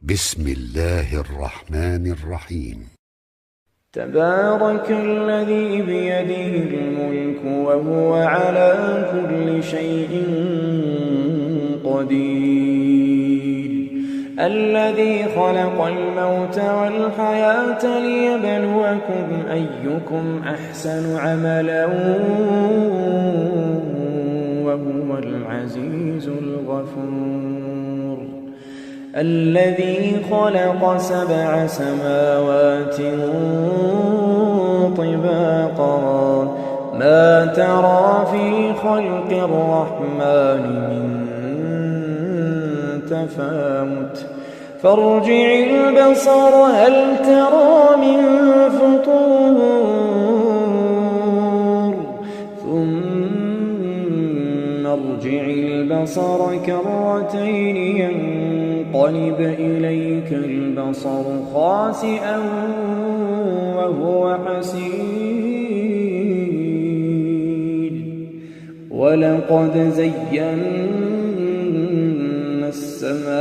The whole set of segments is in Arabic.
بسم الله الرحمن الرحيم. تبارك الذي بيده الملك وهو على كل شيء قدير، الذي خلق الموت والحياة ليبلوكم أيكم أحسن عملا وهو العزيز الغفور، الذي خلق 7 سماوات طباقا ما ترى في خلق الرحمن من تفاوت فارجع البصر هل ترى من فطور ثم ارجع البصر كرتين ينقلب إليك البصر خاسئا وهو حسير، ولقد زينا السماء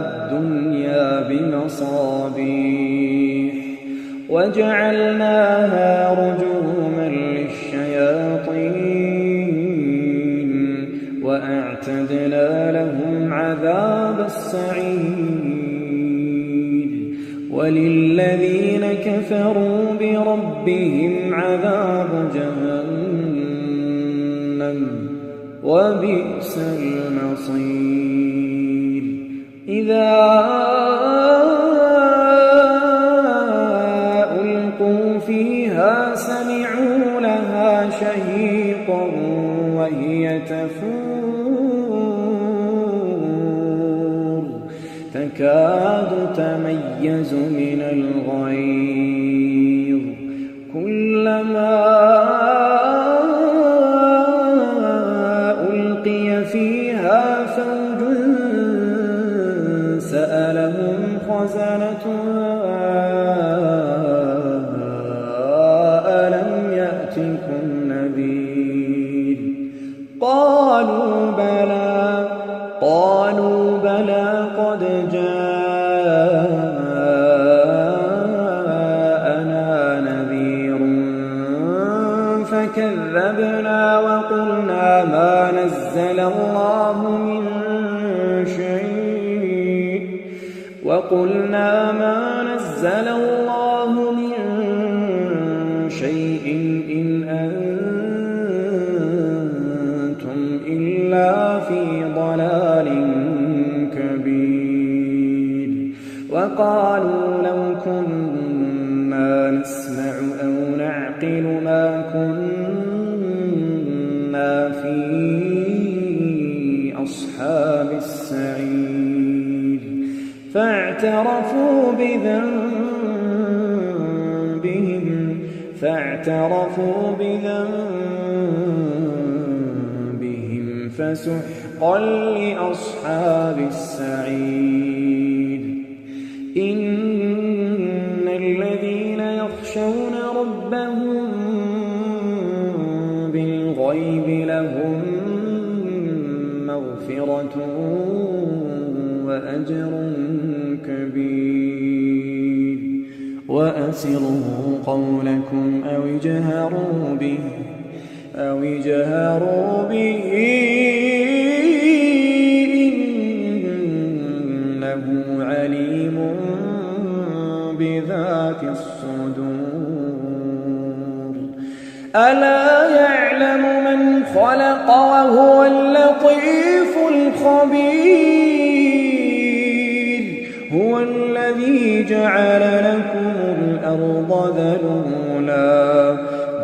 الدنيا بمصابيح وجعلناها رجوما للشياطين وأعتدنا لهم عذاب السعير، وللذين كفروا بربهم عذاب جهنم وبئس المصير. إذا ألقوا فيها سمعوا لها شهيقا وهي تفور تكاد تميز من الغيظ كلما ألقي فيها فوج سألهم خزنتها ألم يأتكم نذير قالوا بلى قد جاءنا نذير فكذبنا وقلنا ما نزل الله من شيء إن أنتم إلا في ضلال كبير، وقالوا لو كنا نسمع أو نعقل ما كنا في أصحاب السعير، فاعترفوا بذنبهم فسحقا لأصحاب السعير. إن الذين يخشون ربهم بالغيب لهم مغفرة وأجر كبير، وأسروا قولكم أو اجهروا به إنه عليم بذات الصدور. ألا يعلم من خلق وهو اللطيف الخبير، هو الذي جعل لكم الأرض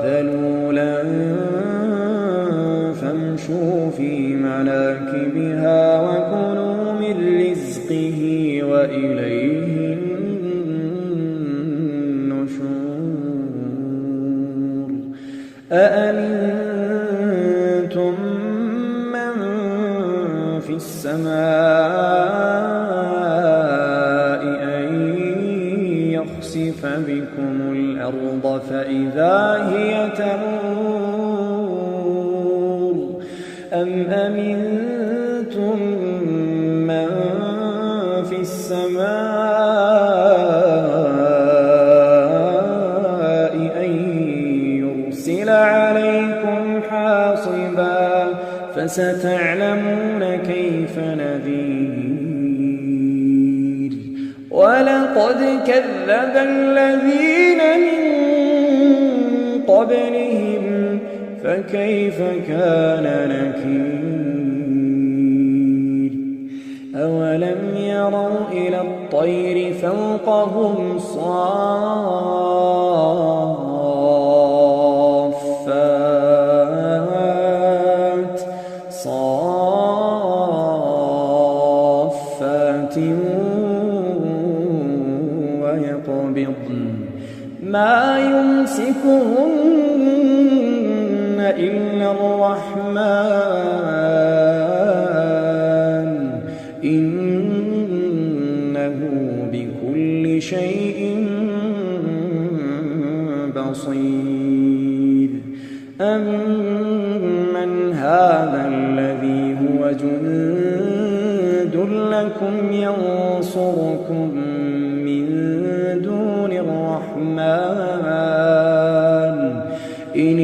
ذلولا فامشوا في مناكبها وكلوا من رزقه وإليه النشور. أأمنتم من في السماء أن يخسف بكم الأرض فإذا هي تمور أم أمنتم فستعلمون كيف نذير ولقد كذب الذين من قبلهم فكيف كان نكير أولم يروا إلى الطير فوقهم صافات ويقبضن ما يمسكهن إلا الرحمن إنه بكل شيء بصير أمن هذا الذي هو جند لكم ينصركم من دون الرحمن إن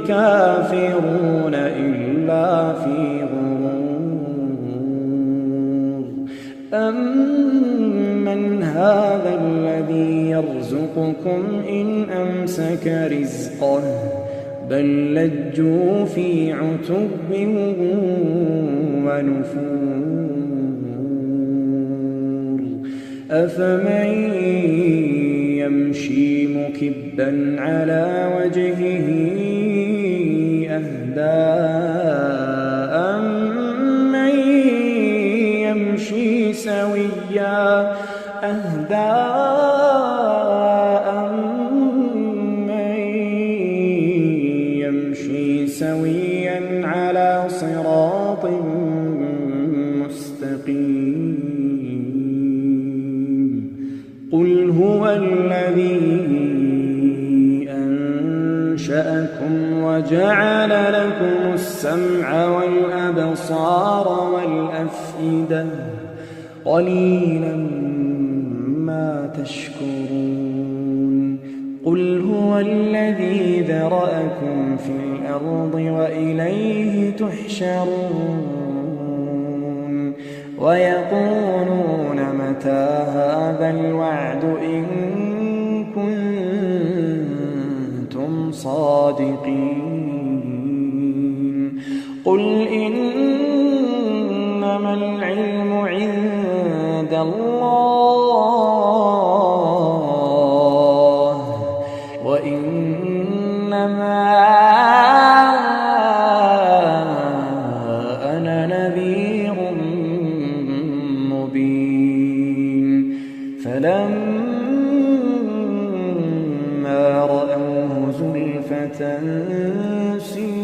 الكافرون إلا في غرور أمن هذا الذي يرزقكم إن أمسك رزقه بل لجوا في عتب ونفور أفمن يمشي مكبا على وجهه أهدى أمن يمشي سويا على صراط مستقيم قل هو الذي أنشأكم وجعل لكم السمع والأبصار والأفئدة قليلا ما تشكرون قل هو الذي ذرأكم في الأرض وإليه تحشرون ويقولون متى هذا الوعد إن كنتم صادقين قل إنما العلم عند الله وإنما أنا نذير مبين فلما رأوه زلفة سيئت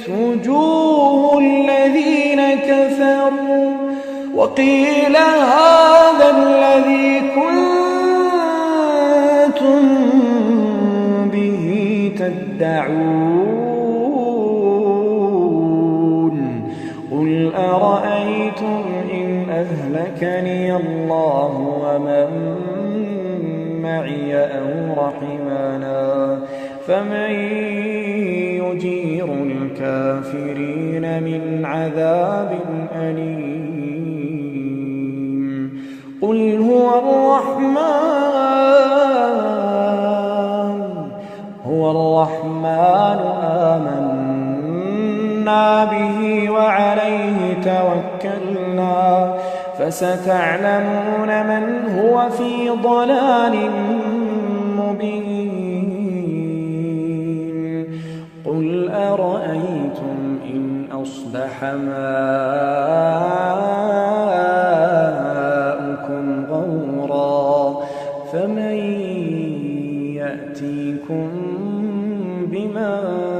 وجوه الذين كفروا وقيل هذا الذي كنتم به تدعون قل أرأيتم إن أهلكني الله ومن معي أو رحمنا فمن يجير الكافرين من عذاب أليم قل هو الرحمن آمنا به وعليه توكلنا فستعلمون من هو في ضلال مبين قل أرأيتم إن أصبح ماؤكم غورا فمن يأتيكم بماء